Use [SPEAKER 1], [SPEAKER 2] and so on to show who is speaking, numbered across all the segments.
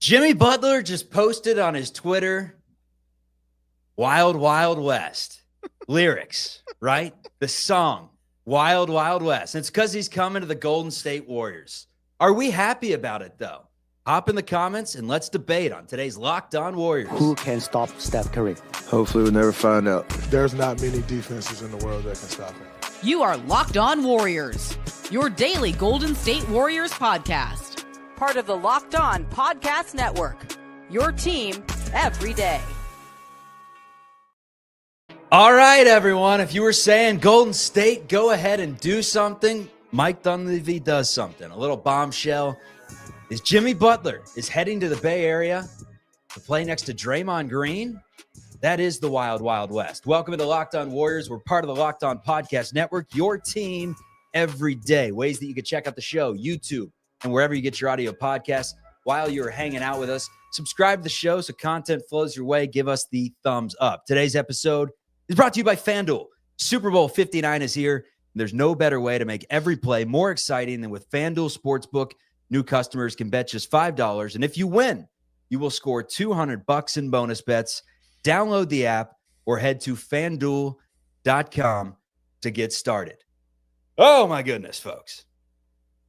[SPEAKER 1] Jimmy Butler just posted on his Twitter, Wild Wild West lyrics, right? The song, Wild Wild West. And it's because he's coming to the Golden State Warriors. Are we happy about it, though? Hop in the comments and let's debate on today's Locked On Warriors.
[SPEAKER 2] Who can stop Steph Curry?
[SPEAKER 3] Hopefully we'll never find out.
[SPEAKER 4] There's not many defenses in the world that can stop him.
[SPEAKER 5] You are Locked On Warriors, your daily Golden State Warriors podcast. Part of the Locked On Podcast Network, your team every day.
[SPEAKER 1] All right, everyone. If you were saying Golden State, go ahead and do something, Mike Dunleavy does something. A little bombshell is Jimmy Butler is heading to the Bay Area to play next to Draymond Green. That is the Wild Wild West. Welcome to the Locked On Warriors. We're part of the Locked On Podcast Network, your team every day. Ways that you can check out the show, YouTube, and wherever you get your audio podcasts. While you're hanging out with us, subscribe to the show so content flows your way. Give us the thumbs up. Today's episode is brought to you by FanDuel. Super Bowl 59 is here. And there's no better way to make every play more exciting than with FanDuel Sportsbook. New customers can bet just $5. And if you win, you will score $200 in bonus bets. Download the app or head to FanDuel.com to get started. Oh, my goodness, folks.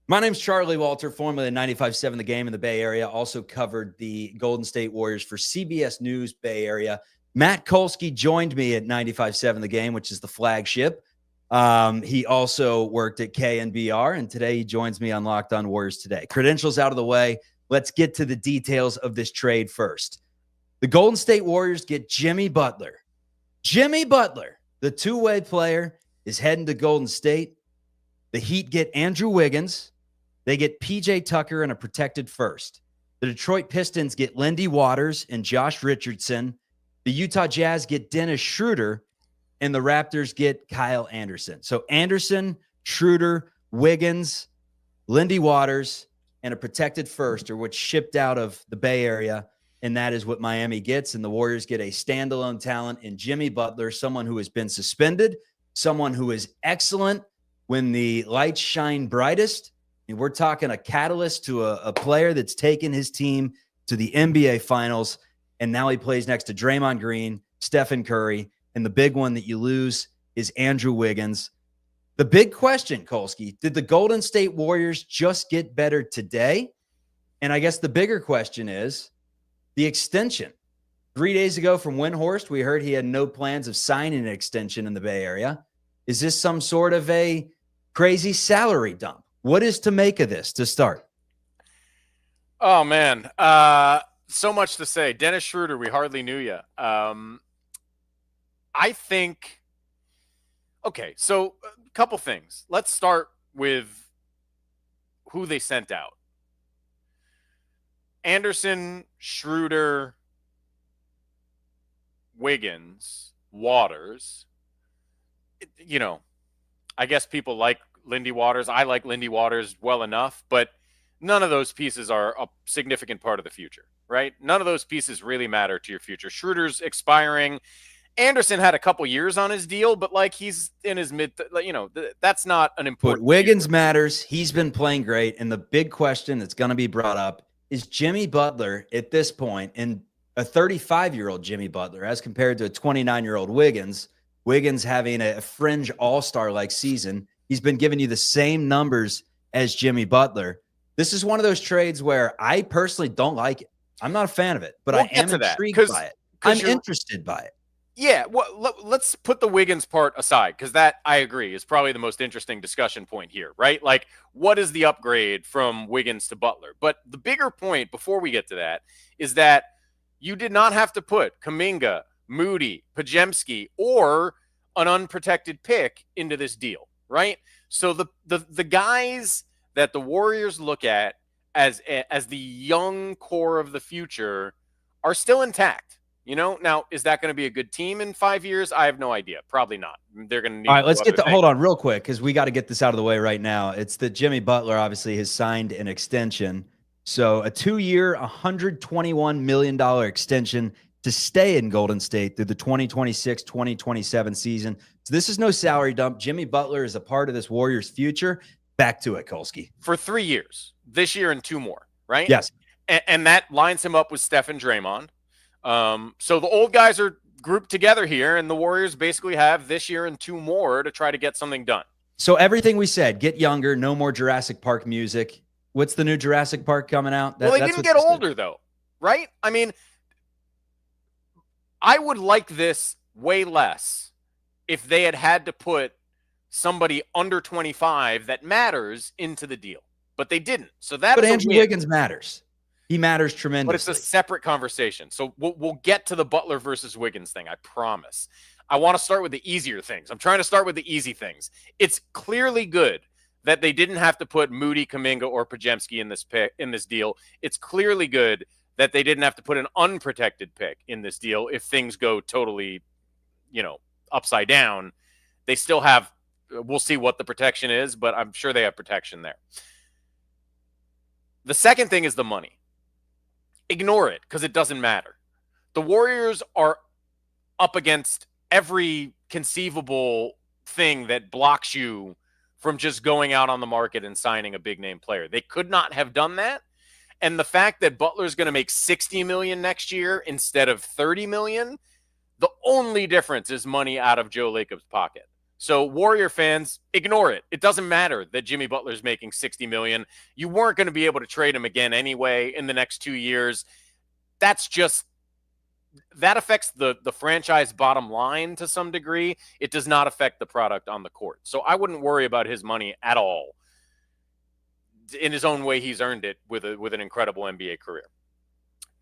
[SPEAKER 1] My name's Charlie Walter, formerly of 95.7 The Game in the Bay Area. Also covered the Golden State Warriors for CBS News Bay Area. Matt Kolsky joined me at 95.7 The Game, which is the flagship. He also worked at KNBR, and today he joins me on Locked On Warriors Today. Credentials out of the way. Let's get to the details of this trade first. The Golden State Warriors get Jimmy Butler. Jimmy Butler, the two-way player, is heading to Golden State. The Heat get Andrew Wiggins. They get PJ Tucker and a protected first. The Detroit Pistons get Lindy Waters and Josh Richardson. The Utah Jazz get Dennis Schroeder, and the Raptors get Kyle Anderson. So Anderson, Schroeder, Wiggins, Lindy Waters, and a protected first are what's shipped out of the Bay Area, and that is what Miami gets. And the Warriors get a standalone talent in Jimmy Butler, someone who has been suspended, someone who is excellent when the lights shine brightest. And we're talking a catalyst to a player that's taken his team to the NBA Finals, and now he plays next to Draymond Green, Stephen Curry, and the big one that you lose is Andrew Wiggins. The big question, Kolsky, did the Golden State Warriors just get better today? And I guess the bigger question is the extension. 3 days ago from Windhorst, we heard he had no plans of signing an extension in the Bay Area. Is this some sort of a crazy salary dump? What is to make of this to start?
[SPEAKER 6] Oh, man. So much to say. Dennis Schroeder, we hardly knew you. I think, okay, so a couple things. Let's start with who they sent out. Anderson, Schroeder, Wiggins, Waters. You know, I guess people like Lindy Waters. I like Lindy Waters well enough, but none of those pieces are a significant part of the future, right? None of those pieces really matter to your future. Schroeder's expiring. Anderson had a couple years on his deal, but like he's in his that's not an important.
[SPEAKER 1] But Wiggins matters. He's been playing great. And the big question that's going to be brought up is Jimmy Butler at this point, and a 35-year-old Jimmy Butler as compared to a 29-year-old Wiggins having a fringe all-star-like season. He's been giving you the same numbers as Jimmy Butler. This is one of those trades where I personally don't like it. I'm not a fan of it, but I am intrigued by it. I'm interested by it.
[SPEAKER 6] Yeah, well, let's put the Wiggins part aside, because that, I agree, is probably the most interesting discussion point here, right? Like, what is the upgrade from Wiggins to Butler? But the bigger point, before we get to that, is that you did not have to put Kuminga, Moody, Podziemski, or an unprotected pick into this deal, right? So the guys that the Warriors look at as the young core of the future are still intact. You know, now, is that going to be a good team in 5 years? I have no idea. Probably not. They're going to need.
[SPEAKER 1] All right, let's get hold on real quick, because we got to get this out of the way right now. It's that Jimmy Butler obviously has signed an extension. So a 2-year, $121 million extension to stay in Golden State through the 2026-2027 season. So this is no salary dump. Jimmy Butler is a part of this Warriors future. Back to it, Kolsky.
[SPEAKER 6] For 3 years, this year and 2 more, right?
[SPEAKER 1] Yes.
[SPEAKER 6] and that lines him up with Steph and Draymond. So the old guys are grouped together here, and the Warriors basically have this year and 2 more to try to get something done.
[SPEAKER 1] So everything we said, get younger, no more Jurassic Park music. What's the new Jurassic Park coming out?
[SPEAKER 6] Well, they didn't get older, though, right? I mean, I would like this way less if they had to put somebody under 25 that matters into the deal. But they didn't. So that
[SPEAKER 1] But
[SPEAKER 6] is
[SPEAKER 1] Andrew Wiggins matters. He matters tremendously.
[SPEAKER 6] But it's a separate conversation. So we'll get to the Butler versus Wiggins thing, I promise. I want to start with the easier things. I'm trying to start with the easy things. It's clearly good that they didn't have to put Moody, Kuminga, or Podziemski in this deal. It's clearly good that they didn't have to put an unprotected pick in this deal if things go totally, upside down. They still have, we'll see what the protection is, but I'm sure they have protection there. The second thing is the money. Ignore it because it doesn't matter. The Warriors are up against every conceivable thing that blocks you from just going out on the market and signing a big name player. They could not have done that. And the fact that Butler's going to make $60 million next year instead of $30 million, the only difference is money out of Joe Lacob's pocket. So Warrior fans, ignore it. It doesn't matter that Jimmy Butler's making $60 million. You weren't going to be able to trade him again anyway in the next 2 years. That affects the franchise bottom line to some degree. It does not affect the product on the court. So I wouldn't worry about his money at all. In his own way, he's earned it with an incredible NBA career.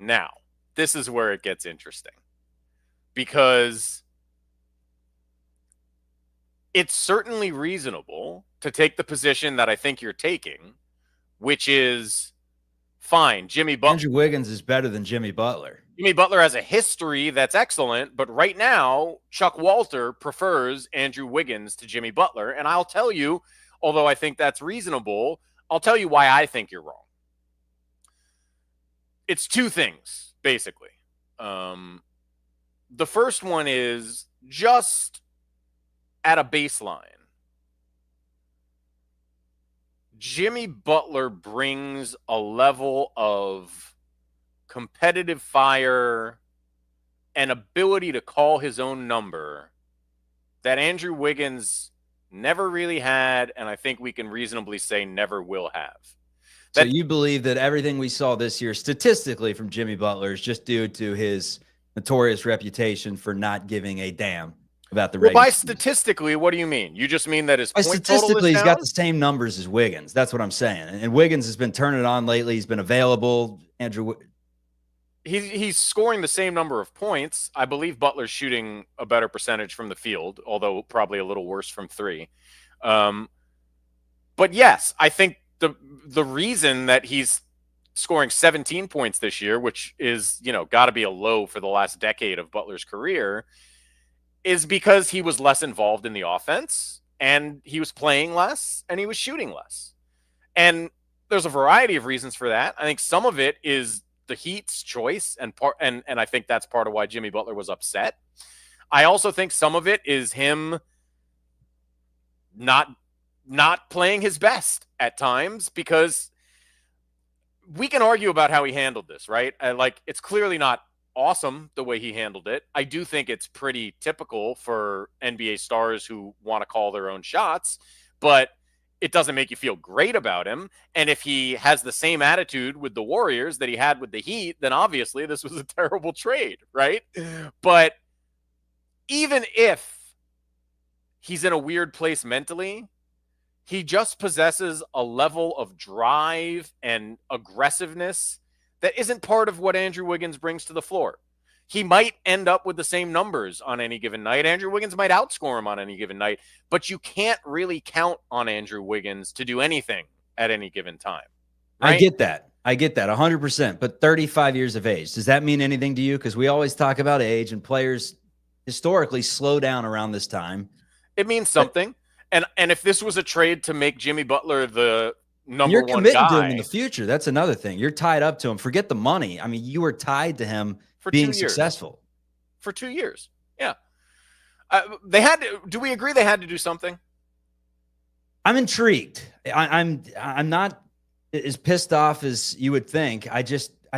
[SPEAKER 6] Now, this is where it gets interesting. Because it's certainly reasonable to take the position that I think you're taking, which is fine.
[SPEAKER 1] Andrew Wiggins is better than Jimmy Butler.
[SPEAKER 6] Jimmy Butler has a history that's excellent, but right now, Chuck Walter prefers Andrew Wiggins to Jimmy Butler. And I'll tell you, although I think that's reasonable, I'll tell you why I think you're wrong. It's 2 things, basically. The first one is just at a baseline. Jimmy Butler brings a level of competitive fire and ability to call his own number that Andrew Wiggins never really had, and I think we can reasonably say never will have.
[SPEAKER 1] So you believe that everything we saw this year statistically from Jimmy Butler is just due to his notorious reputation for not giving a damn about the
[SPEAKER 6] regular season. Statistically, what do you mean? You just mean that his point
[SPEAKER 1] statistically,
[SPEAKER 6] he's
[SPEAKER 1] got the same numbers as Wiggins. That's what I'm saying. And Wiggins has been turning it on lately. He's been available.
[SPEAKER 6] He's scoring the same number of points. I believe Butler's shooting a better percentage from the field, although probably a little worse from 3. But yes, I think the reason that he's scoring 17 points this year, which is, got to be a low for the last decade of Butler's career, is because he was less involved in the offense and he was playing less and he was shooting less. And there's a variety of reasons for that. I think some of it is the Heat's choice and I think that's part of why Jimmy Butler was upset. I also think some of it is him not playing his best at times, because we can argue about how he handled this, right? It's clearly not awesome the way he handled it. I do think it's pretty typical for NBA stars who want to call their own shots, but it doesn't make you feel great about him. And if he has the same attitude with the Warriors that he had with the Heat, then obviously this was a terrible trade, right? But even if he's in a weird place mentally, he just possesses a level of drive and aggressiveness that isn't part of what Andrew Wiggins brings to the floor. He might end up with the same numbers on any given night. Andrew Wiggins might outscore him on any given night, but you can't really count on Andrew Wiggins to do anything at any given time. Right?
[SPEAKER 1] I get that 100%, but 35 years of age, does that mean anything to you? Because we always talk about age and players historically slow down around this time.
[SPEAKER 6] It means something. And if this was a trade to make Jimmy Butler the number
[SPEAKER 1] you're
[SPEAKER 6] one
[SPEAKER 1] committing
[SPEAKER 6] guy
[SPEAKER 1] to him in the future, that's another thing. You're tied up to him. Forget the money. I mean, you were tied to him for being successful
[SPEAKER 6] for 2 years. Yeah. Do we agree they had to do something?
[SPEAKER 1] I'm intrigued. I'm not as pissed off as you would think.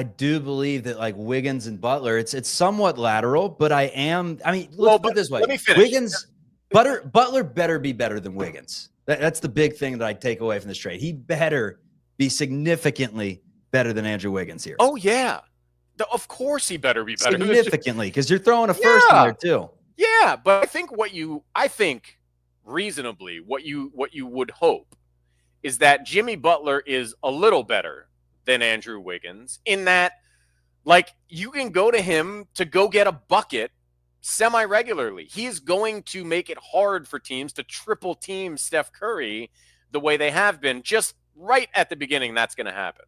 [SPEAKER 1] do believe that like Wiggins and Butler, it's somewhat lateral, but let's put it this way.
[SPEAKER 6] Let me finish.
[SPEAKER 1] Butler better be better than Wiggins. That's the big thing that I take away from this trade. He better be significantly better than Andrew Wiggins here.
[SPEAKER 6] Oh, yeah. Of course he better be better.
[SPEAKER 1] Significantly, because you're throwing a first in there too.
[SPEAKER 6] Yeah, but I think reasonably what you would hope is that Jimmy Butler is a little better than Andrew Wiggins in that, like, you can go to him to go get a bucket semi-regularly. He's going to make it hard for teams to triple team Steph Curry the way they have been. Just right at the beginning, that's going to happen.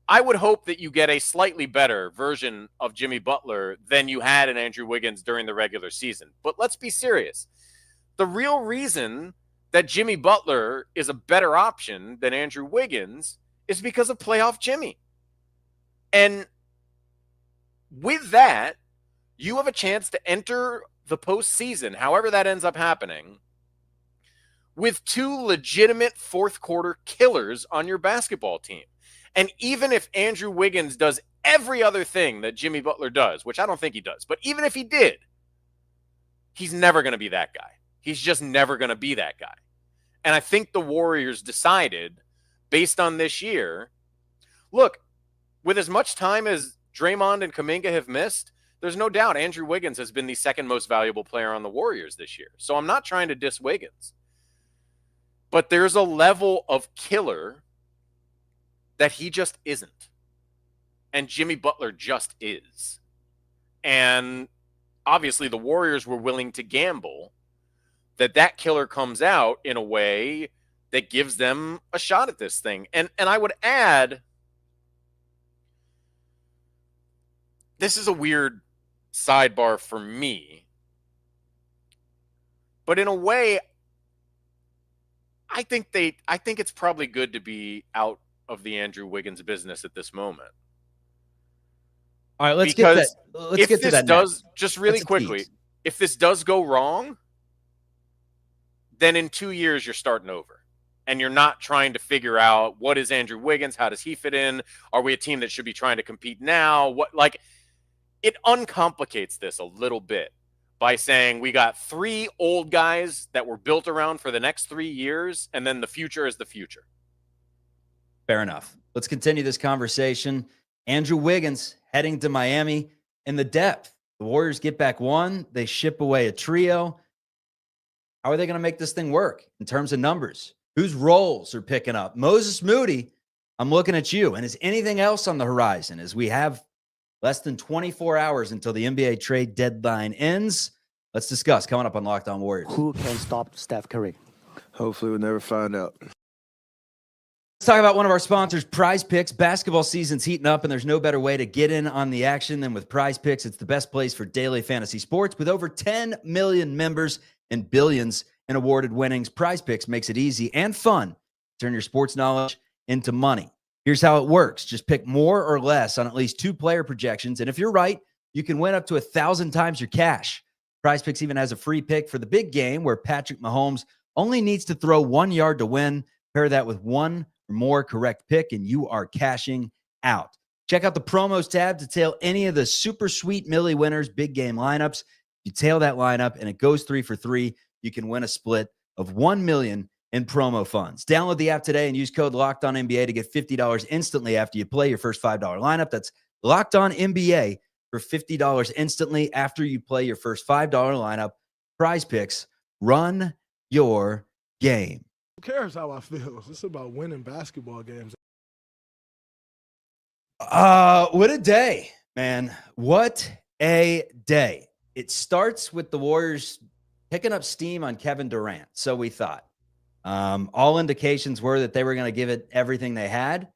[SPEAKER 6] I would hope that you get a slightly better version of Jimmy Butler than you had in Andrew Wiggins during the regular season. But let's be serious. The real reason that Jimmy Butler is a better option than Andrew Wiggins is because of playoff Jimmy. And with that, you have a chance to enter the postseason, however that ends up happening, with two legitimate fourth quarter killers on your basketball team. And even if Andrew Wiggins does every other thing that Jimmy Butler does, which I don't think he does, but even if he did, he's never going to be that guy. He's just never going to be that guy. And I think the Warriors decided, based on this year, look, with as much time as Draymond and Kuminga have missed, there's no doubt Andrew Wiggins has been the second most valuable player on the Warriors this year. So I'm not trying to diss Wiggins. But there's a level of killer that he just isn't. And Jimmy Butler just is. And obviously the Warriors were willing to gamble that killer comes out in a way that gives them a shot at this thing. And I would add, this is a weird sidebar for me, but in a way, I think it's probably good to be out of the Andrew Wiggins business at this moment.
[SPEAKER 1] All right, let's get to that.
[SPEAKER 6] Just really quickly, if this does go wrong, then in 2 years you're starting over. And you're not trying to figure out, what is Andrew Wiggins? How does he fit in? Are we a team that should be trying to compete now? It uncomplicates this a little bit by saying we got three old guys that were built around for the next 3 years, and then the future is the future.
[SPEAKER 1] Fair enough. Let's continue this conversation. Andrew Wiggins heading to Miami in the depth. The Warriors get back one. They ship away a trio. How are they going to make this thing work in terms of numbers? Whose roles are picking up? Moses Moody, I'm looking at you. And is anything else on the horizon as we have less than 24 hours until the NBA trade deadline ends? Let's discuss coming up on Locked On Warriors.
[SPEAKER 2] Who can stop Steph Curry?
[SPEAKER 3] Hopefully we'll never find out.
[SPEAKER 1] Let's talk about one of our sponsors, PrizePicks. Basketball season's heating up, and there's no better way to get in on the action than with PrizePicks. It's the best place for daily fantasy sports. With over 10 million members and billions in awarded winnings, PrizePicks makes it easy and fun to turn your sports knowledge into money. Here's how it works. Just pick more or less on at least two player projections, and if you're right, you can win up to 1,000 times your cash. PrizePicks even has a free pick for the big game where Patrick Mahomes only needs to throw 1 yard to win. Pair that with one or more correct pick, and you are cashing out. Check out the promos tab to tail any of the super sweet Millie winners big game lineups. You tail that lineup, and it goes 3 for 3. You can win a split of $1 million in promo funds. Download the app today and use code LOCKEDONNBA to get $50 instantly after you play your first $5 lineup. That's LOCKEDONNBA for $50 instantly after you play your first $5 lineup. PrizePicks, run your game.
[SPEAKER 4] Who cares how I feel? It's about winning basketball games.
[SPEAKER 1] What a day, man. What a day. It starts with the Warriors picking up steam on Kevin Durant. So we thought. All indications were that they were going to give it everything they had.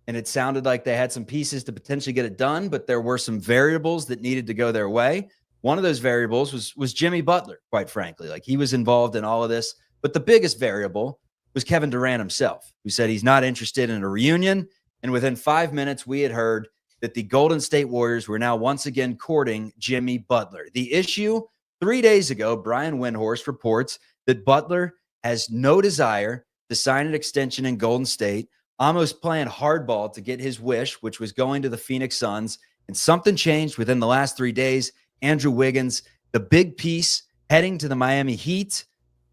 [SPEAKER 1] And it sounded like they had some pieces to potentially get it done, but there were some variables that needed to go their way. One of those variables was Jimmy Butler, quite frankly. Like, he was involved in all of this. But the biggest variable was Kevin Durant himself, who said he's not interested in a reunion. And within 5 minutes, we had heard that the Golden State Warriors were now once again courting Jimmy Butler. The issue, 3 days ago, Brian Windhorst reports that Butler has no desire to sign an extension in Golden State. almost playing hardball to get his wish, which was going to the Phoenix Suns. And something changed within the last 3 days. Andrew Wiggins, the big piece, heading to the Miami Heat.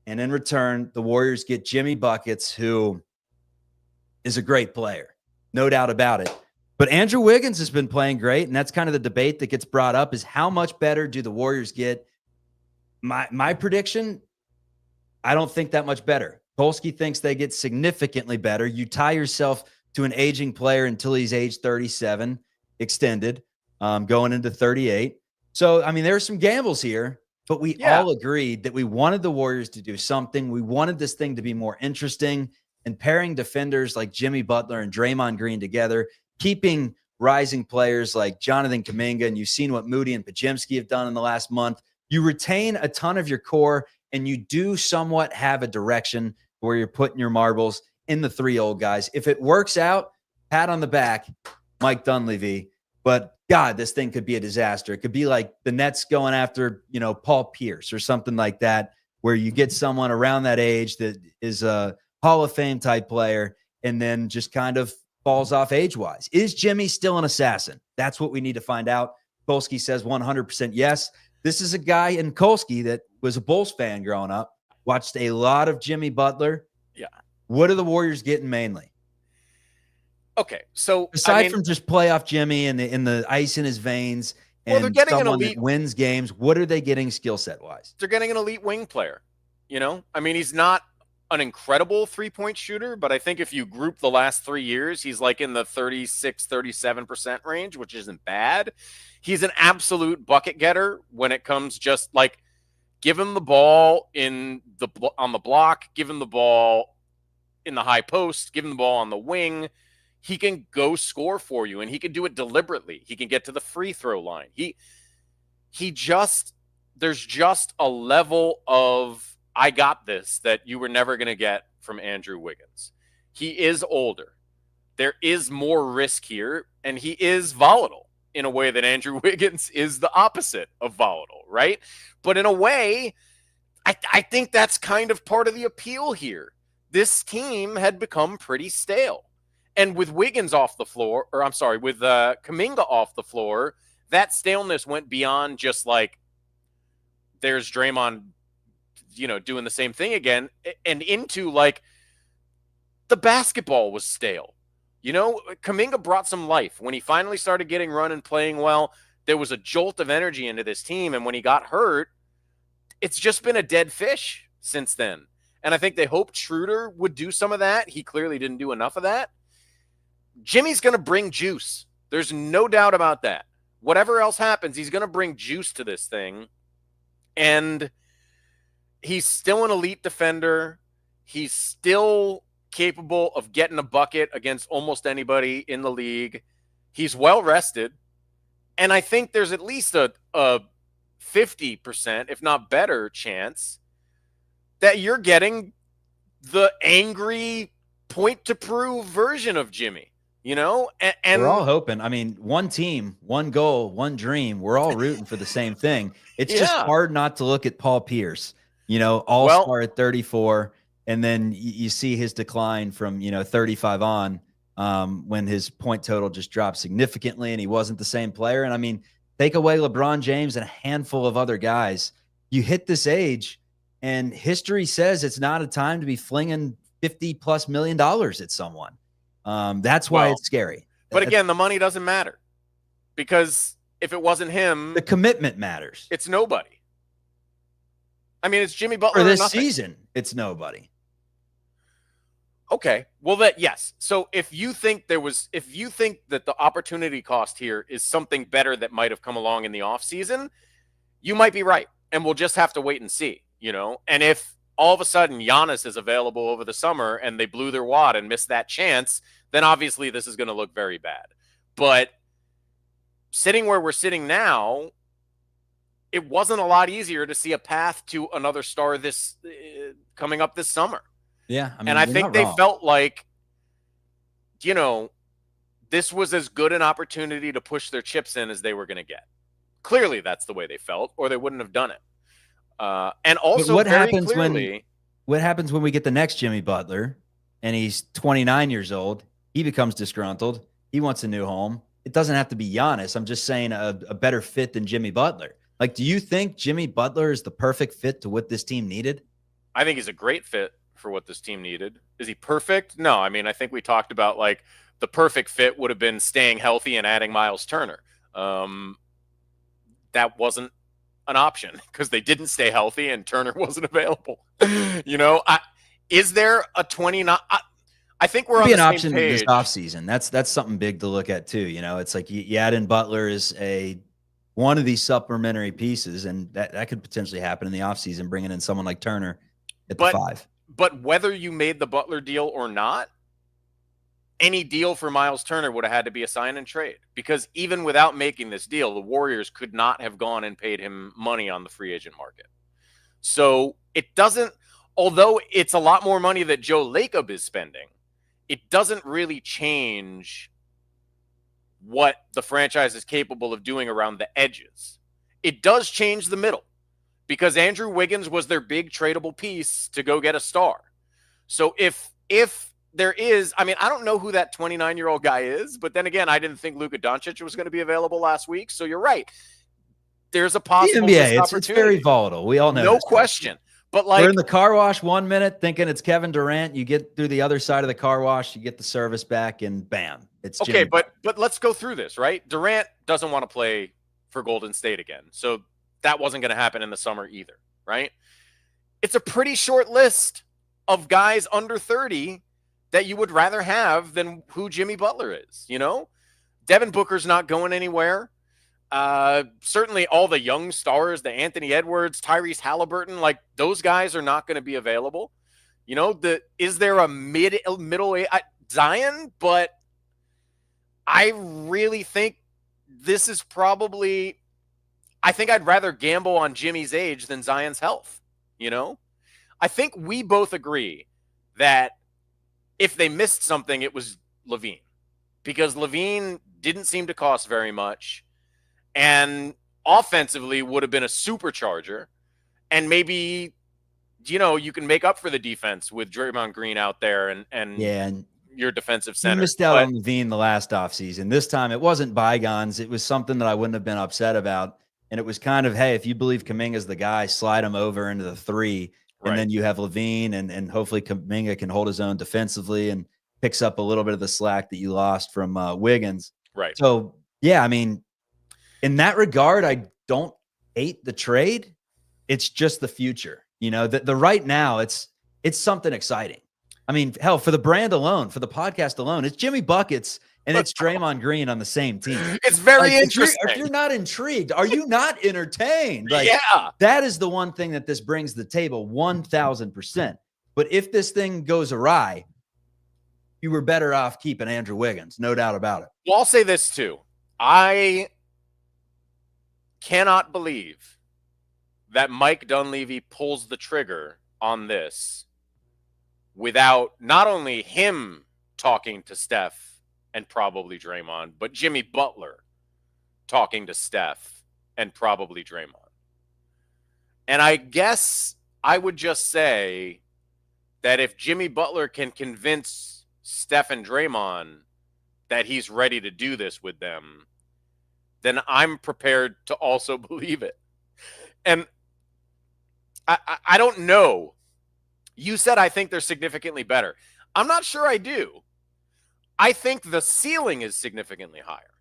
[SPEAKER 1] And in return, the Warriors get Jimmy Buckets, who is a great player. No doubt about it. But Andrew Wiggins has been playing great, and that's kind of the debate that gets brought up is how much better do the Warriors get? My prediction, I don't think that much better. Polsky thinks they get significantly better. You tie yourself to an aging player until he's age 37, extended, going into 38. So, I mean, there are some gambles here, but we all agreed that we wanted the Warriors to do something. We wanted this thing to be more interesting, and pairing defenders like Jimmy Butler and Draymond Green together, keeping rising players like Jonathan Kuminga, and you've seen what Moody and Podziemski have done in the last month. You retain a ton of your core, and you do somewhat have a direction where you're putting your marbles in the 3 old guys. If it works out, pat on the back, Mike Dunleavy. But God, this thing could be a disaster. It could be like the Nets going after, Paul Pierce or something like that, where you get someone around that age that is a Hall of Fame type player and then just kind of falls off age-wise. Is Jimmy still an assassin? That's what we need to find out. Kolsky says 100% yes. This is a guy in Kolsky that was a Bulls fan growing up, watched a lot of Jimmy Butler.
[SPEAKER 6] Yeah.
[SPEAKER 1] What are the Warriors getting mainly?
[SPEAKER 6] Okay, so
[SPEAKER 1] aside from just playoff Jimmy and the ice in his veins and
[SPEAKER 6] they're getting
[SPEAKER 1] someone
[SPEAKER 6] an elite,
[SPEAKER 1] that wins games, what are they getting skill set wise?
[SPEAKER 6] They're getting an elite wing player. He's not an incredible 3-point shooter, but I think if you group the last 3 years, he's like in the 36-37% range, which isn't bad. He's an absolute bucket getter when it comes just like give him the ball on the block, give him the ball in the high post, give him the ball on the wing. He can go score for you, and he can do it deliberately. He can get to the free throw line. There's just a level of I got this that you were never going to get from Andrew Wiggins. He is older. There is more risk here, and he is volatile in a way that Andrew Wiggins is the opposite of volatile, right? But in a way, I think that's kind of part of the appeal here. This team had become pretty stale. And with Wiggins off the floor, with Kuminga off the floor, that staleness went beyond just like there's Draymond, doing the same thing again, and into like the basketball was stale. Kuminga brought some life. When he finally started getting run and playing well, there was a jolt of energy into this team. And when he got hurt, it's just been a dead fish since then. And I think they hoped Schroeder would do some of that. He clearly didn't do enough of that. Jimmy's going to bring juice. There's no doubt about that. Whatever else happens, he's going to bring juice to this thing. And he's still an elite defender. He's still capable of getting a bucket against almost anybody in the league. He's well rested. And I think there's at least a 50%, if not better, chance that you're getting the angry point to prove version of Jimmy. And
[SPEAKER 1] we're all hoping. I mean, one team, one goal, one dream. We're all rooting for the same thing. It's just hard not to look at Paul Pierce, all-star at 34, and then you see his decline from, 35 on when his point total just dropped significantly and he wasn't the same player. And I mean, take away LeBron James and a handful of other guys. You hit this age, and history says it's not a time to be flinging $50+ million at someone. That's why it's scary.
[SPEAKER 6] But again, the money doesn't matter because if it wasn't him,
[SPEAKER 1] the commitment matters.
[SPEAKER 6] It's nobody. I mean, it's Jimmy Butler
[SPEAKER 1] for this
[SPEAKER 6] or nothing.
[SPEAKER 1] Season. It's nobody.
[SPEAKER 6] Okay. Well, yes. So if you think that the opportunity cost here is something better that might have come along in the offseason, you might be right. And we'll just have to wait and see, and if all of a sudden Giannis is available over the summer and they blew their wad and missed that chance, then obviously this is going to look very bad. But sitting where we're sitting now, it wasn't a lot easier to see a path to another star this coming up this summer.
[SPEAKER 1] Yeah. I mean,
[SPEAKER 6] and I think they felt like, this was as good an opportunity to push their chips in as they were going to get. Clearly that's the way they felt, or they wouldn't have done it. And also,
[SPEAKER 1] what happens when we get the next Jimmy Butler and he's 29 years old He becomes disgruntled. He wants a new home. It doesn't have to be Giannis. I'm just saying a better fit than Jimmy Butler. Like, do you think Jimmy Butler is the perfect fit to what this team needed?
[SPEAKER 6] I think he's a great fit for what this team needed. Is he perfect? No. I mean, I think we talked about like the perfect fit would have been staying healthy and adding Miles Turner. That wasn't an option because they didn't stay healthy and Turner wasn't available. Is there a 29? I think we're on the
[SPEAKER 1] an
[SPEAKER 6] same
[SPEAKER 1] option
[SPEAKER 6] page.
[SPEAKER 1] This offseason. That's something big to look at too. It's like you add in Butler as one of these supplementary pieces, and that could potentially happen in the offseason, bringing in someone like Turner at the 5.
[SPEAKER 6] But whether you made the Butler deal or not, any deal for Miles Turner would have had to be a sign and trade, because even without making this deal, the Warriors could not have gone and paid him money on the free agent market. So it doesn't, although it's a lot more money that Joe Lacob is spending, it doesn't really change what the franchise is capable of doing around the edges. It does change the middle, because Andrew Wiggins was their big tradable piece to go get a star. So if there is, I mean, I don't know who that 29-year-old guy is, but then again, I didn't think Luka Doncic was going to be available last week. So you're right. There's a possible
[SPEAKER 1] NBA,
[SPEAKER 6] opportunity.
[SPEAKER 1] it's very volatile. We all know.
[SPEAKER 6] No question. But like,
[SPEAKER 1] we're in the car wash 1 minute thinking it's Kevin Durant. You get through the other side of the car wash, you get the service back, and bam, it's
[SPEAKER 6] okay.
[SPEAKER 1] Jimmy.
[SPEAKER 6] But let's go through this, right? Durant doesn't want to play for Golden State again. So that wasn't going to happen in the summer either, right? It's a pretty short list of guys under 30 that you would rather have than who Jimmy Butler is. Devin Booker's not going anywhere. Certainly all the young stars, the Anthony Edwards, Tyrese Halliburton, like those guys are not going to be available. Is there a middle Zion? But I really think this is probably, I think I'd rather gamble on Jimmy's age than Zion's health. I think we both agree that if they missed something, it was LaVine, because LaVine didn't seem to cost very much and offensively would have been a supercharger. And maybe, you can make up for the defense with Draymond Green out there and your defensive center.
[SPEAKER 1] You missed out on LaVine the last offseason. This time it wasn't bygones. It was something that I wouldn't have been upset about. And it was kind of, hey, if you believe Kuminga's the guy, slide him over into the 3. And then you have LaVine, and hopefully Kuminga can hold his own defensively and picks up a little bit of the slack that you lost from Wiggins.
[SPEAKER 6] Right.
[SPEAKER 1] So, yeah, I mean, in that regard, I don't hate the trade. It's just the future. The right now, it's something exciting. I mean, hell, for the brand alone, for the podcast alone, it's Jimmy Buckets and it's Draymond Green on the same team.
[SPEAKER 6] It's very interesting.
[SPEAKER 1] If you're not intrigued, are you not entertained?
[SPEAKER 6] Yeah.
[SPEAKER 1] That is the one thing that this brings to the table, 1,000%. But if this thing goes awry, you were better off keeping Andrew Wiggins, no doubt about it.
[SPEAKER 6] Well, I'll say this too. I cannot believe that Mike Dunleavy pulls the trigger on this without not only him talking to Steph and probably Draymond, but Jimmy Butler talking to Steph and probably Draymond. And I guess I would just say that if Jimmy Butler can convince Steph and Draymond that he's ready to do this with them, then I'm prepared to also believe it. And I don't know. You said I think they're significantly better. I'm not sure I do. I think the ceiling is significantly higher.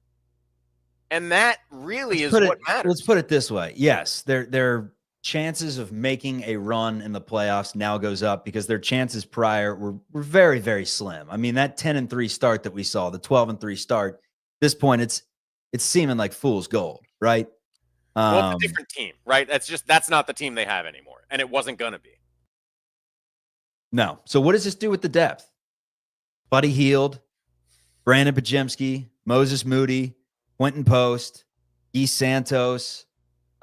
[SPEAKER 6] And that really is what matters.
[SPEAKER 1] Let's put it this way. Yes, their chances of making a run in the playoffs now goes up because their chances prior were very, very slim. I mean, that 10-3 start that we saw, the 12-3 start, at this point, it's seeming like fool's gold, right?
[SPEAKER 6] Well, it's a different team, right? That's not the team they have anymore. And it wasn't going to be.
[SPEAKER 1] No. So what does this do with the depth? Buddy Hield, Brandon Pajemski, Moses Moody, Quentin Post, E. Santos,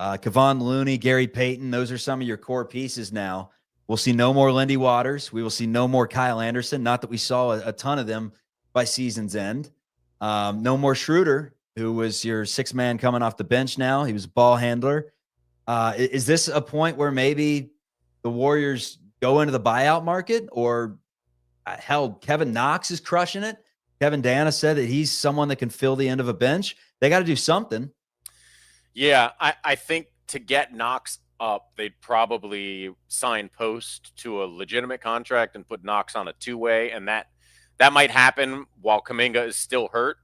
[SPEAKER 1] Kevon Looney, Gary Payton. Those are some of your core pieces now. We'll see no more Lindy Waters. We will see no more Kyle Anderson. Not that we saw a ton of them by season's end. No more Schroeder, who was your 6th man coming off the bench now. He was a ball handler. Is this a point where maybe the Warriors go into the buyout market, or hell, Kevin Knox is crushing it? Kevin Dana said that he's someone that can fill the end of a bench. They got to do something.
[SPEAKER 6] Yeah, I think to get Knox up, they'd probably sign Post to a legitimate contract and put Knox on a two-way, and that might happen while Kuminga is still hurt.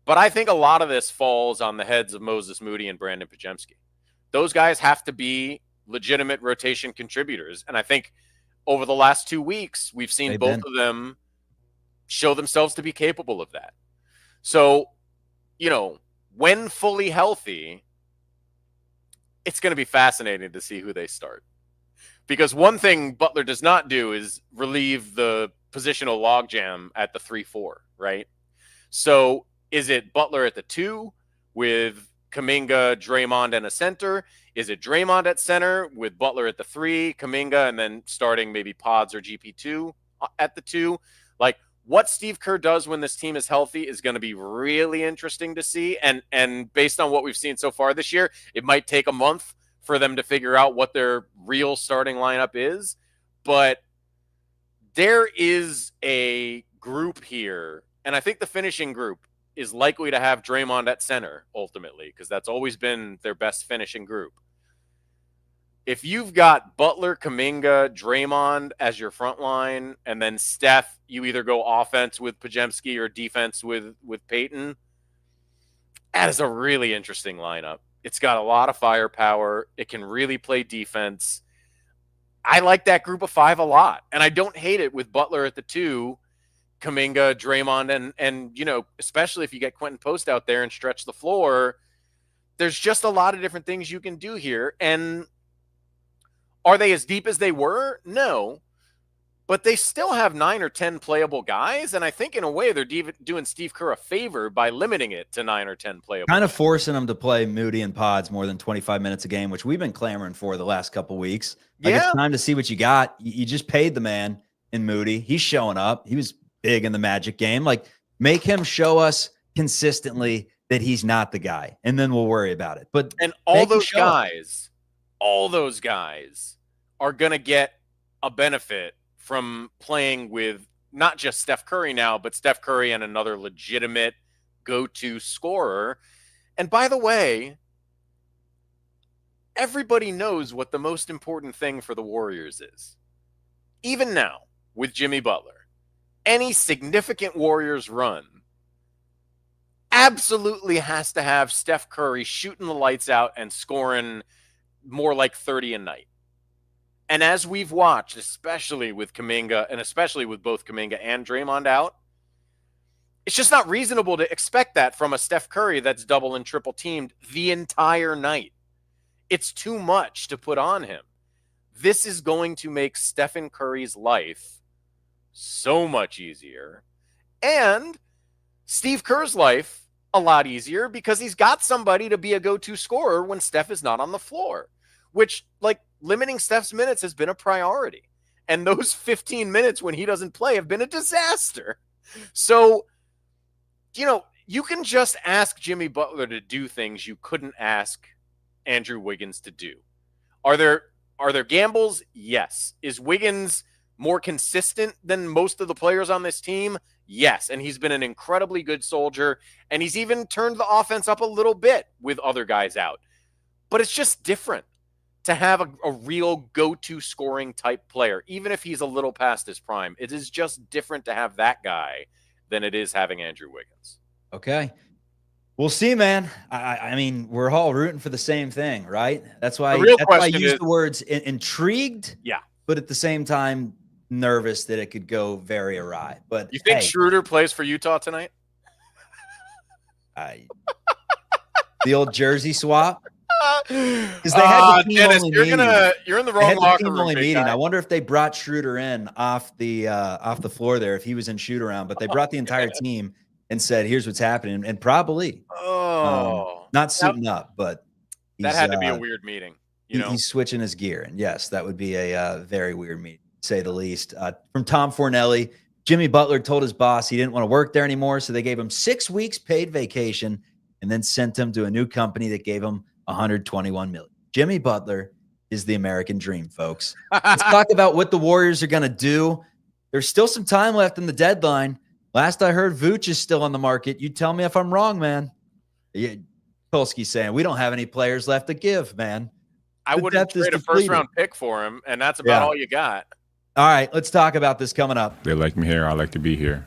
[SPEAKER 6] But I think a lot of this falls on the heads of Moses Moody and Brandon Podziemski. Those guys have to be legitimate rotation contributors, and I think over the last 2 weeks, we've seen both of them show themselves to be capable of that. So, when fully healthy, it's going to be fascinating to see who they start. Because one thing Butler does not do is relieve the positional logjam at the 3-4, right? So is it Butler at the 2 with Kuminga, Draymond, and a center? Is it Draymond at center with Butler at the 3, Kuminga, and then starting maybe Pods or GP2 at the 2? Like, what Steve Kerr does when this team is healthy is going to be really interesting to see. And based on what we've seen so far this year, it might take a month for them to figure out what their real starting lineup is. But there is a group here, and I think the finishing group is likely to have Draymond at center ultimately, because that's always been their best finishing group. If you've got Butler, Kuminga, Draymond as your front line, and then Steph, you either go offense with Podziemski or defense with Peyton, that is a really interesting lineup. It's got a lot of firepower. It can really play defense. I like that group of 5 a lot, and I don't hate it with Butler at the 2, Kuminga, Draymond, and especially if you get Quentin Post out there and stretch the floor, there's just a lot of different things you can do here. And are they as deep as they were? No. But they still have 9 or 10 playable guys, and I think in a way they're doing Steve Kerr a favor by limiting it to 9 or 10 playable
[SPEAKER 1] Kind of
[SPEAKER 6] guys.
[SPEAKER 1] forcing them to play Moody and Pods more than 25 minutes a game, which we've been clamoring for the last couple weeks. It's time to see what you got. You just paid the man in Moody. He's showing up. He was big in the Magic game. Like, make him show us consistently that he's not the guy, and then we'll worry about it. But
[SPEAKER 6] all those guys are going to get a benefit from playing with not just Steph Curry now, but Steph Curry and another legitimate go-to scorer. And by the way, everybody knows what the most important thing for the Warriors is. Even now, with Jimmy Butler, any significant Warriors run absolutely has to have Steph Curry shooting the lights out and scoring more like 30 a night. And as we've watched, especially with Kuminga, and especially with both Kuminga and Draymond out, it's just not reasonable to expect that from a Steph Curry that's double and triple teamed the entire night. It's too much to put on him. This is going to make Stephen Curry's life so much easier, and Steve Kerr's life a lot easier, because he's got somebody to be a go-to scorer when Steph is not on the floor, which, like, limiting Steph's minutes has been a priority. And those 15 minutes when he doesn't play have been a disaster. So, you can just ask Jimmy Butler to do things you couldn't ask Andrew Wiggins to do. Are there gambles? Yes. Is Wiggins more consistent than most of the players on this team? Yes. And he's been an incredibly good soldier, and he's even turned the offense up a little bit with other guys out. But it's just different to have a real go-to scoring type player, even if he's a little past his prime. It is just different to have that guy than it is having Andrew Wiggins.
[SPEAKER 1] Okay. We'll see, man. I mean, we're all rooting for the same thing, right? That's why I use the words intrigued, but at the same time, nervous that it could go very awry. But
[SPEAKER 6] you think Schroeder plays for Utah tonight?
[SPEAKER 1] The old jersey swap? Because they had the team
[SPEAKER 6] Dennis,
[SPEAKER 1] only
[SPEAKER 6] you're in the wrong locker room.
[SPEAKER 1] Meeting. I wonder if they brought Schroeder in off the floor there, if he was in shoot around, but they brought the entire team and said, here's what's happening. And probably not suiting up, but
[SPEAKER 6] that had to be a weird meeting.
[SPEAKER 1] He's switching his gear. And yes, that would be a very weird meeting, to say the least. From Tom Fornelli, Jimmy Butler told his boss he didn't want to work there anymore, so they gave him 6 weeks paid vacation and then sent him to a new company that gave him $121 million. Jimmy Butler is the American dream, folks. Let's talk about what the Warriors are going to do. There's still some time left in the deadline. Last I heard, Vooch is still on the market. You tell me if I'm wrong, man. Yeah, Polsky's saying we don't have any players left to give, man.
[SPEAKER 6] I
[SPEAKER 1] The
[SPEAKER 6] wouldn't
[SPEAKER 1] depth is
[SPEAKER 6] trade a
[SPEAKER 1] depleted.
[SPEAKER 6] first-round pick for him, and that's about all you got.
[SPEAKER 1] All right, let's talk about this coming up.
[SPEAKER 7] They like me here. I like to be here.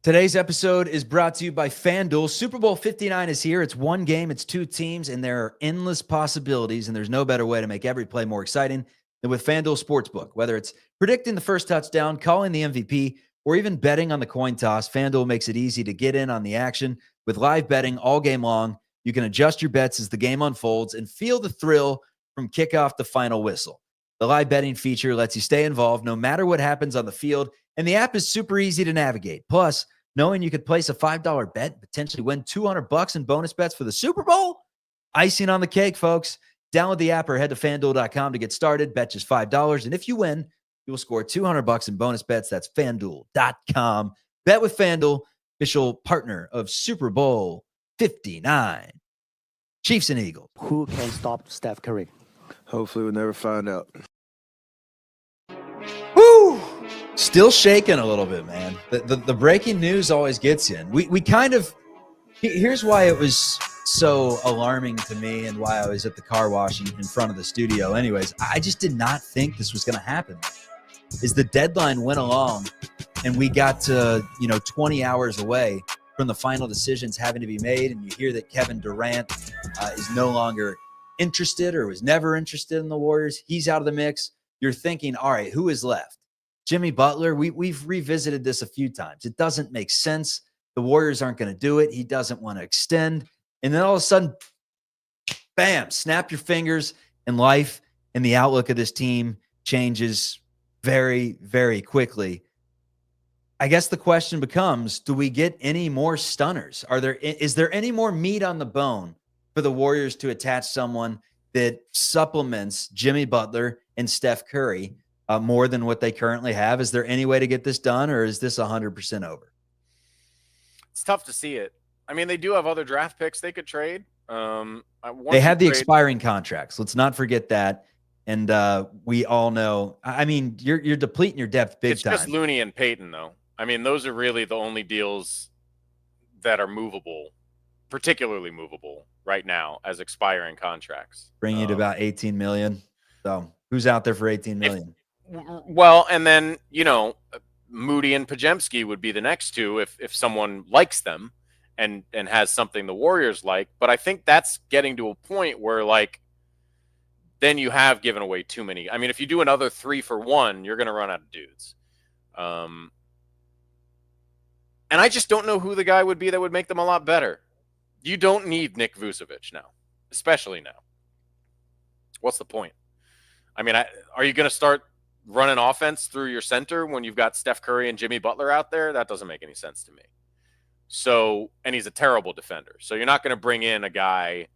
[SPEAKER 1] Today's episode is brought to you by FanDuel. Super Bowl 59 is here. It's one game, it's two teams, and there are endless possibilities, and there's no better way to make every play more exciting than with FanDuel Sportsbook. Whether it's predicting the first touchdown, calling the MVP, or even betting on the coin toss, FanDuel makes it easy to get in on the action. With live betting all game long, you can adjust your bets as the game unfolds and feel the thrill from kickoff to final whistle. The live betting feature lets you stay involved no matter what happens on the field, and the app is super easy to navigate. Plus, knowing you could place a $5 bet and potentially win $200 in bonus bets for the Super Bowl? Icing on the cake, folks. Download the app or head to FanDuel.com to get started. Bet just $5, and if you win, you will score $200 in bonus bets. That's FanDuel.com. Bet with FanDuel, official partner of Super Bowl 59. Chiefs and Eagles.
[SPEAKER 2] Who can stop Steph Curry?
[SPEAKER 3] Hopefully we'll never find out.
[SPEAKER 1] Woo! Still shaking a little bit, man. The breaking news always gets you. And we kind of – here's why it was so alarming to me and why I was at the car wash in front of the studio. Anyways, I just did not think this was going to happen. Is the deadline went along and we got to, 20 hours away from the final decisions having to be made, and you hear that Kevin Durant is no longer interested or was never interested in the Warriors. He's out of the mix. You're thinking, all right, who is left? Jimmy Butler, we've revisited this a few times. It doesn't make sense. The Warriors aren't going to do it. He doesn't want to extend. And then all of a sudden, bam, snap your fingers, and life and the outlook of this team changes very, very quickly. I guess the question becomes, do we get any more stunners? Is there any more meat on the bone for the Warriors to attach someone that supplements Jimmy Butler and Steph Curry more than what they currently have? Is there any way to get this done, or is this 100% over?
[SPEAKER 6] It's tough to see it. I mean, they do have other draft picks they could trade.
[SPEAKER 1] They have the expiring contracts. Let's not forget that. And we all know, I mean, you're depleting your depth big time.
[SPEAKER 6] It's just Looney and Peyton, though. I mean, those are really the only deals that are movable, particularly movable right now as expiring contracts.
[SPEAKER 1] Bring you to about 18 million. So who's out there for 18 million?
[SPEAKER 6] Well, and then, Moody and Pajemski would be the next two if someone likes them and has something the Warriors like. But I think that's getting to a point where, then you have given away too many. I mean, if you do another 3-for-1, you're going to run out of dudes. And I just don't know who the guy would be that would make them a lot better. You don't need Nick Vucevic now, especially now. What's the point? I mean, are you going to start running offense through your center when you've got Steph Curry and Jimmy Butler out there? That doesn't make any sense to me. So, and he's a terrible defender. So you're not going to bring in a guy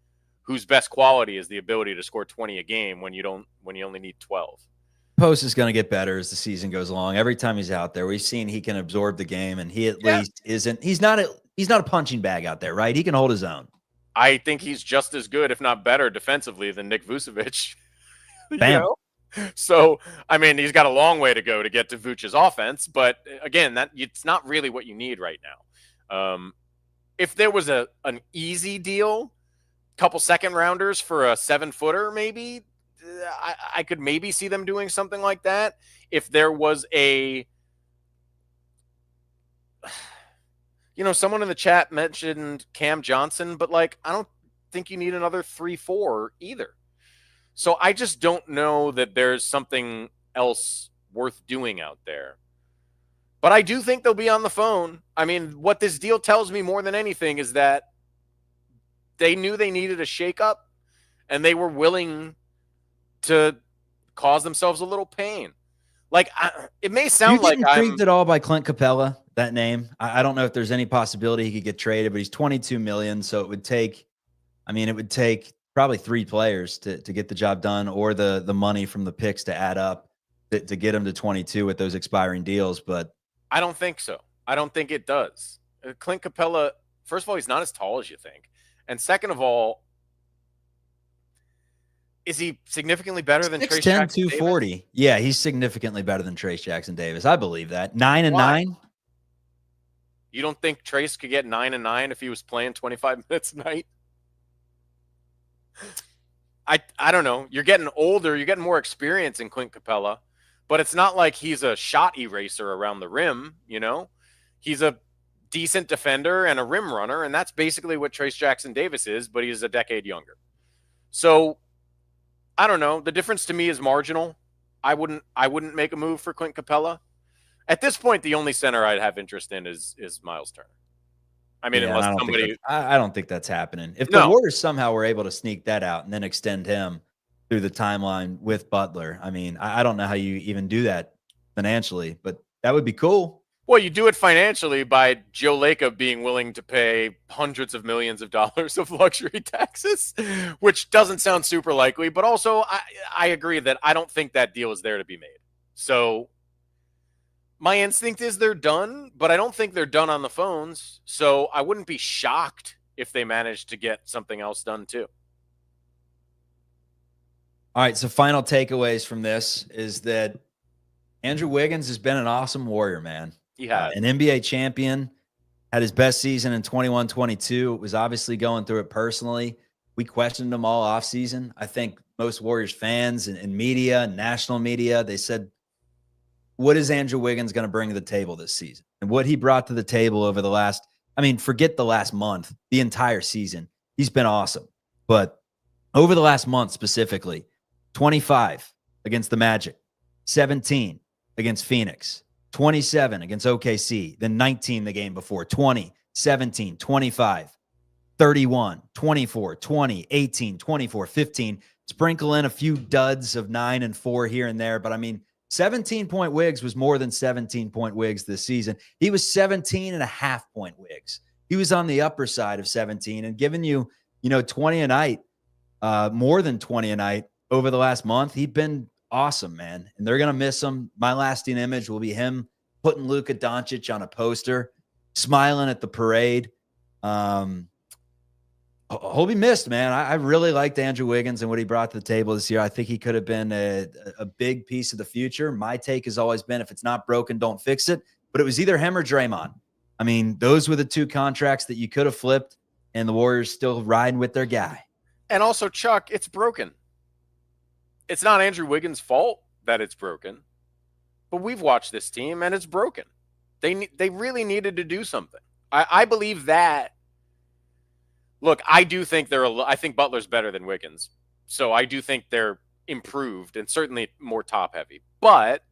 [SPEAKER 6] whose best quality is the ability to score 20 a game when you only need 12.
[SPEAKER 1] Post is going to get better as the season goes along. Every time he's out there, we've seen he can absorb the game, and he at least isn't. He's not a punching bag out there, right? He can hold his own.
[SPEAKER 6] I think he's just as good, if not better, defensively than Nick Vucevic.
[SPEAKER 1] Bam.
[SPEAKER 6] So, I mean, he's got a long way to go to get to Vucevic's offense, but again, it's not really what you need right now. If there was an easy deal, couple second rounders for a 7-footer, maybe I could maybe see them doing something like that. If there was someone in the chat mentioned Cam Johnson, but I don't think you need another 3-4 either. So I just don't know that there's something else worth doing out there. But I do think they'll be on the phone. I mean, what this deal tells me more than anything is that they knew they needed a shakeup, and they were willing to cause themselves a little pain. It may sound like
[SPEAKER 1] I'm intrigued at all by Clint Capella, that name. I don't know if there's any possibility he could get traded, but he's 22 million. So it would take probably 3 players to get the job done, or the money from the picks to add up to get him to 22 with those expiring deals. But
[SPEAKER 6] I don't think so. I don't think it does. Clint Capella, first of all, he's not as tall as you think. And second of all, Is he significantly better than Trayce
[SPEAKER 1] 6'10",
[SPEAKER 6] Jackson
[SPEAKER 1] 240.
[SPEAKER 6] Davis?
[SPEAKER 1] Yeah, he's significantly better than Trayce Jackson Davis. I believe that. 9 and
[SPEAKER 6] Why?
[SPEAKER 1] 9.
[SPEAKER 6] You don't think Trayce could get 9 and 9 if he was playing 25 minutes a night? I don't know. You're getting older. You're getting more experience in Clint Capella, but it's not like he's a shot eraser around the rim. He's a decent defender and a rim runner, and that's basically what Trayce Jackson Davis is, but he's a decade younger. So I don't know. The difference to me is marginal. I wouldn't make a move for Clint Capella. At this point, the only center I'd have interest in is Miles Turner. I mean, unless somebody...
[SPEAKER 1] I don't think that's happening. If the Warriors somehow were able to sneak that out and then extend him through the timeline with Butler, I mean, I don't know how you even do that financially, but that would be cool.
[SPEAKER 6] Well, you do it financially by Joe Lacob being willing to pay hundreds of millions of dollars of luxury taxes, which doesn't sound super likely. But also, I agree that I don't think that deal is there to be made. So my instinct is they're done, but I don't think they're done on the phones. So I wouldn't be shocked if they managed to get something else done too.
[SPEAKER 1] All right, so final takeaways from this is that Andrew Wiggins has been an awesome Warrior, man.
[SPEAKER 6] He has.
[SPEAKER 1] An NBA champion, had his best season in 21-22. Was obviously going through it personally. We questioned him all offseason. I think most Warriors fans and media, national media, they said, what is Andrew Wiggins going to bring to the table this season? And what he brought to the table over the last, forget the last month, the entire season. He's been awesome. But over the last month specifically, 25 against the Magic, 17 against Phoenix, 27 against OKC, then 19 the game before, 20, 17, 25, 31, 24, 20, 18, 24, 15. Sprinkle in a few duds of 9 and 4 here and there. But 17-point Wiggs was more than 17-point Wiggs this season. He was 17.5-point Wiggs. He was on the upper side of 17 and giving you, 20 a night, more than 20 a night over the last month. He'd been awesome, man. And they're going to miss him. My lasting image will be him putting Luka Doncic on a poster, smiling at the parade. He'll be missed, man. I really liked Andrew Wiggins and what he brought to the table this year. I think he could have been a big piece of the future. My take has always been, if it's not broken, don't fix it. But it was either him or Draymond. Those were the two contracts that you could have flipped, and the Warriors still riding with their guy. And
[SPEAKER 6] also, Chuck, it's broken. It's not Andrew Wiggins' fault that it's broken, but we've watched this team, and it's broken. They really needed to do something. I believe that. Look, I do think I think Butler's better than Wiggins. So I do think they're improved and certainly more top heavy. But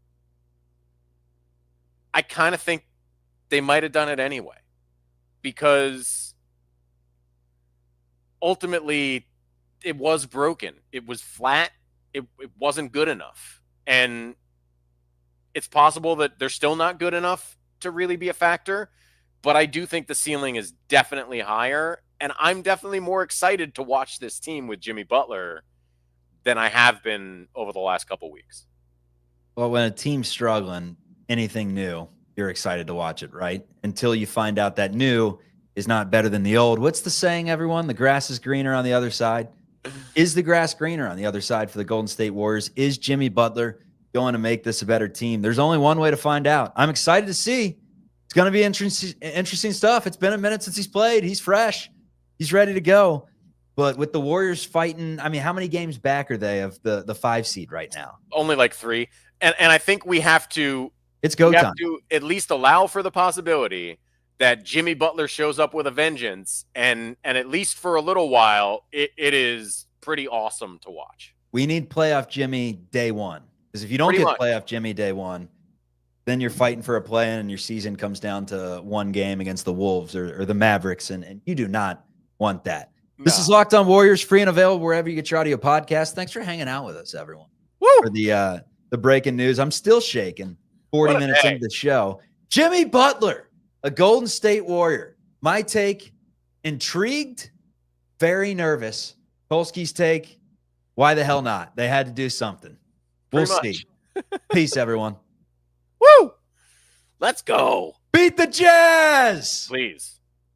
[SPEAKER 6] I kind of think they might have done it anyway, because ultimately it was broken. It was flat. It wasn't good enough. And it's possible that they're still not good enough to really be a factor. But I do think the ceiling is definitely higher. And I'm definitely more excited to watch this team with Jimmy Butler than I have been over the last couple weeks.
[SPEAKER 1] Well, when a team's struggling, anything new, you're excited to watch it, right? Until you find out that new is not better than the old. What's the saying, everyone? The grass is greener on the other side. Is the grass greener on the other side for the Golden State Warriors? Is Jimmy Butler going to make this a better team? There's only one way to find out. I'm excited to see. It's going to be interesting stuff. It's been a minute since he's played. He's fresh. He's ready to go. But with the Warriors fighting, how many games back are they of the 5 seed right now?
[SPEAKER 6] Only like 3. And I think we have to
[SPEAKER 1] time.
[SPEAKER 6] To at least allow for the possibility that Jimmy Butler shows up with a vengeance, and at least for a little while, it is pretty awesome to watch.
[SPEAKER 1] We need playoff Jimmy day one. Because if you don't playoff Jimmy day one, then you're fighting for a play-in and your season comes down to one game against the Wolves or the Mavericks, and you do not want that. No. This is Locked On Warriors, free and available wherever you get your audio podcast. Thanks for hanging out with us, everyone.
[SPEAKER 6] Woo!
[SPEAKER 1] For the breaking news. I'm still shaking 40 minutes into the show. Jimmy Butler, a Golden State Warrior. My take, intrigued, very nervous. Polsky's take, why the hell not? They had to do something. We'll see. Peace, everyone.
[SPEAKER 6] Woo! Let's go.
[SPEAKER 1] Beat the Jazz!
[SPEAKER 6] Please.